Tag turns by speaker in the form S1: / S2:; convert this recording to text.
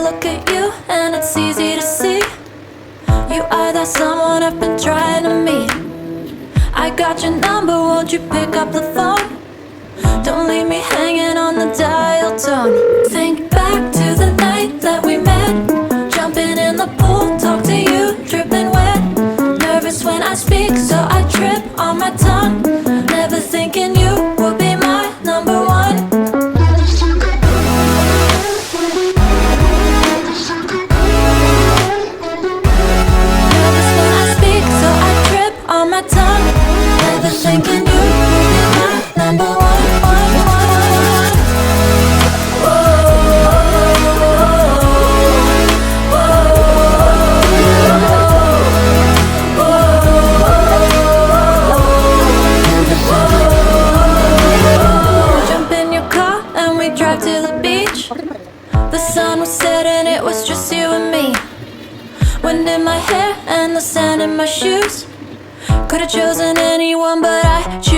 S1: look at you and it's easy to see you are that someone I've been trying to meet. I got your number, won't you pick up the phone? Don't leave me hanging on the dial tone. Think back to the night that we met, jumping in the pool, talk to you, dripping wet. Nervous when I speak, so I trip on my tongue. Never thinking you would be my number one. Nervous when I speak, so I trip on my tongue. Never thinking you would be my number one. Drive to the beach. The sun was setting, it was just you and me. Wind in my hair and the sand in my shoes. Could've chosen anyone, but I choose